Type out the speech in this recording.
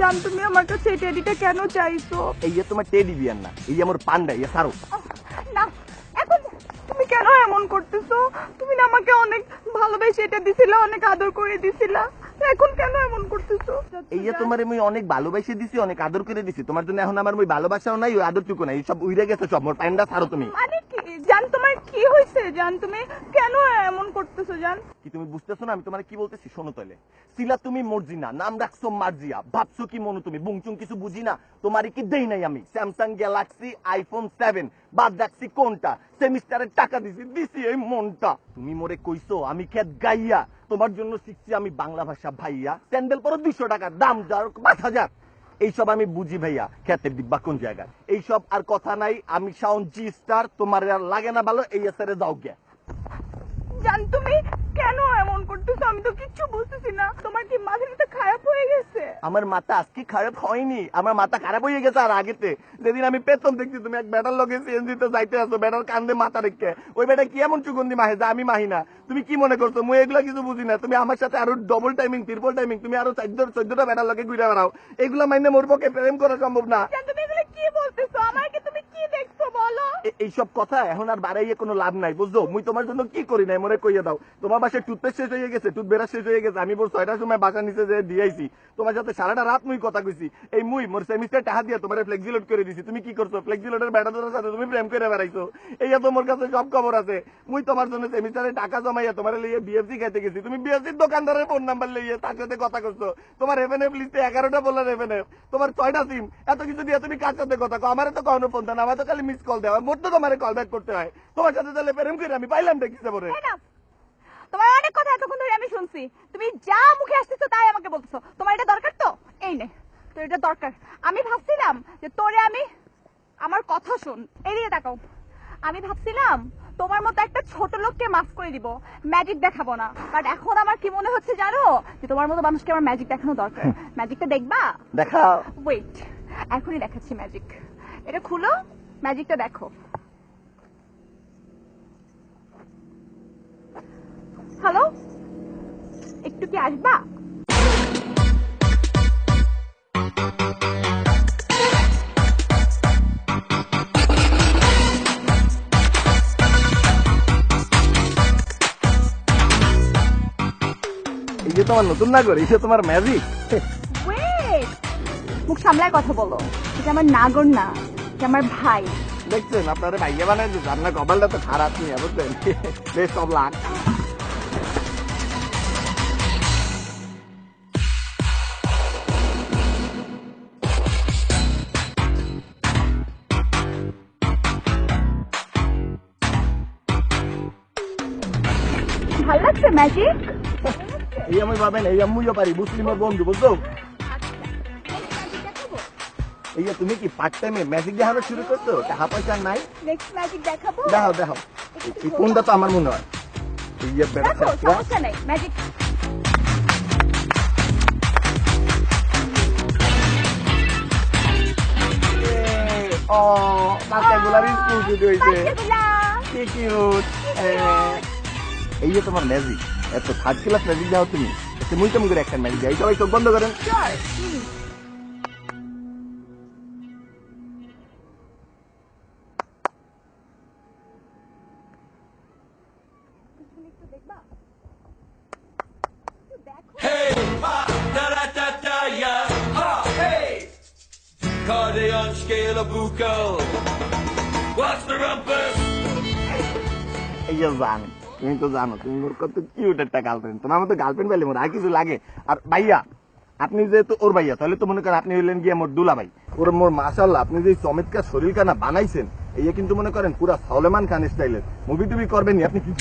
জান তুমি আমার কাছে এই টেডিটা কেন চাইছো? এই যে তোমার টেডি বিয়ার না, এই যে আমার পান্ডা, ইয়ে সারো। না এখন তুমি কেন এমন করতেছো? তুমি না আমাকে অনেক ভালোবেসে এটা দিছিলা, অনেক আদর করে দিছিলা, এখন কেন এমন করতেছো? এই যে তোমার আমি অনেক ভালোবাসে দিছি, অনেক আদর করে দিছি, তোমার জন্য এখন আমার ওই ভালোবাসাও নাই, ওই আদরটুকু নাই, সব উইরে গেছে সব। মোর পান্ডা সারো তুমি। মানে কি জান, তোমার কি হয়েছে জান? তুমি কেন এমন করতেছো জান? কি তুমি বুঝতেছো না আমি তোমার কি বলতেছি? শোনো তাহলে, সিলা তুমি মর্জিনা, নাম রাখছো মার্জিয়া, ভাবছো কি মনো তুমি, বুংচুং কিছু বুঝি না, তোমারই কি দেই নাই আমি স্যামসাং গ্যালাক্সি আইফোন 7, বাদ রাখছি কোনটা, সেমিস্টারের টাকা দিছি এই মনটা। তুমি মোরে কইছো আমি খেত গাইয়া, তোমার জন্য শিখছি আমি বাংলা ভাষা ভাইয়া, স্যান্ডেল পরো 200 টাকা দাম, যার 5000। এইসব আমি বুঝি ভাইয়া, খেতের দিব্যা কোন জায়গায়, এইসব আর কথা নাই। আমি সাউন্ড জি স্টার, তোমার আর লাগে না ভালো, এই এসারে যাও গে। জান তুমি কেন এমন করতেছো? আমি তো কিচ্ছু বুঝতেছি না। তোমার কি মাথাটা খারাপ হয়ে গেছে? আমার মাথা আজকে খারাপ হয়নি, আমার মাথা খারাপ হয়ে গেছে আর আগেতে। যেদিন আমি পেতন দেখছি তুমি এক ব্যাটার লগে সিএনজিতে যাইতে আসো, ব্যাটার কান্দে মাথা রেখে, ওই ব্যাটা কি এমন সুগন্ধি মাহে যা আমি মাহি না। তুমি কি মনে করছো মুই এগুলো কিছু বুঝি না? তুমি আমার সাথে আরো ডবল টাইমিং, ট্রিপল টাইমিং, তুমি আরো 14টা ব্যাটার লগে ঘুরে বেড়াও, এগুলো মাইনে মোর পক্ষে প্রেম করা সম্ভব না। জান তুমি এগুলো কি বলতেছো? আমাকে তুমি কি দেখছো বলো? এইসব কথা এখন আর বাড়াইয়ে কোনো লাভ নাই, বুঝছো? মুই তোমার জন্য কি করি নাই মনে কইয়া দাও। তোমার বাসায় টুথপেস্ট শেষ হয়ে গেছে, টুথব্রাশ শেষ হয়ে গেছে, আমি মোর 6টার সময় বাসা নিচে যে দিয়েছি, তোমার সাথে সারাটা রাত মুই কথা কইছি। এই মুই মোর সেমিস্টার টাকা দিয়ে তোমার ফ্লেক্সিলোড করে দিছি, তুমি কি করছো? ফ্লেক্সিলোডের ব্যাটাদের সাথে তুমি প্রেম করে বেড়াইছো, এইয়া তোমার কাছে সব খবর আছে। মুই তোমার জন্য সেমিস্টারে টাকা জমাইয়া তোমার লিয়ে বিএফসি খাইতে গেছি, তুমি বিএফসির দোকানদারের ফোন নাম্বার লইয়ে তার সাথে কথা করছো। তোমার এফএনএফ লিস্টে 11টা বললেন এফএনএফ, তোমার 6টা সিম, এত কিছু দিয়ে তুমি কার সাথে কথা কো? আমার তো কখনো ফোন দেন, আমার তো খালি মিস কল দেওয়া, মোট তো তোমার কল ব্যাক করতে হয়। তোমার সাথে তাহলে প্রেম করে আমি পাইলাম দেখিছে পরে। তোমার অনেক কথা এতক্ষণ ধরে আমি শুনছি, তুমি যা মুখে আসতেছো তাই আমাকে বলতেছো। তোমার এটা দরকার তো এই নে, তো এটা দরকার। আমি ভাবছিলাম যে তোরে আমি, আমার কথা শুন, এড়িয়ে তাকাও। আমি ভাবছিলাম তোমার মতো একটা ছোট লোককে মাফ করে দিব, ম্যাজিক দেখাবো না। বাট এখন আমার কি মনে হচ্ছে জানো, যে তোমার মতো মানুষকে আমার ম্যাজিক দেখানো দরকার। ম্যাজিকটা দেখবা? দেখাও। ওয়েট, এখনই দেখাচ্ছি ম্যাজিক। এটা খুলো, ম্যাজিকটা দেখো। হ্যালো, একটু কি আসবা? এই যে তোমার নতুন নাগর, এই যে তোমার ম্যাজিক। ওয়েট, মুখ সামলায় কথা বলো। এটা আমার নাগর না, এটা আমার ভাই। দেখছেন আপনারা ভাইয়া বানায় যে আপনার কপালটা তো খারাপ নিয়ে, বুঝলেন? বেশ সব লাগ। ভাল লাগছে ম্যাজিক? এই আমি পাবেন, এই আম্মুইও পারি, মুসলিমের বন্ধু, বুঝছো? এই যে তুমি কি পার্ট টাইমে ম্যাজিক দেখানো শুরু করছো? টাকা পয়সা নাই? নেক্সট ম্যাজিক দেখাবো? দেখাও দেখাও। এই কোনটা তো আমার মনে হয় এই যে দেখো, সমস্যা নাই, ম্যাজিক। ও বাচ্চাগুলার স্কুল ছুটি হয়েছে, বাচ্চাগুলা। কি কিউট। এই যে তোমার ম্যাজিক, এত থার্ড ক্লাস ম্যাজিক দাও তুমি, মুই কেমন করে একটা ম্যাজিক দেয়? সবাই চোখ বন্ধ করেন। Cardion scale buco. What's the rumpus? এই যে জানো, তুমি তো জানো তুমি মোর কত কিউট একটা গার্লফ্রেন্ড, তোমার মতো গার্লফ্রেন্ড পাইলে মোর আর কিছু লাগে? আর ভাইয়া, আপনি যেহেতু ওর ভাইয়া, তাহলে তো মনে করেন আপনি হইলেন গিয়ে মোর দুলা ভাই। ওর মোর মাশাআল্লাহ, আপনি যে চমৎকার শরীর কানা বানাইছেন, এই কিন্তু মনে করেন পুরা সলেমান খান স্টাইলের। মুভি টুভি করবেন আপনি কি?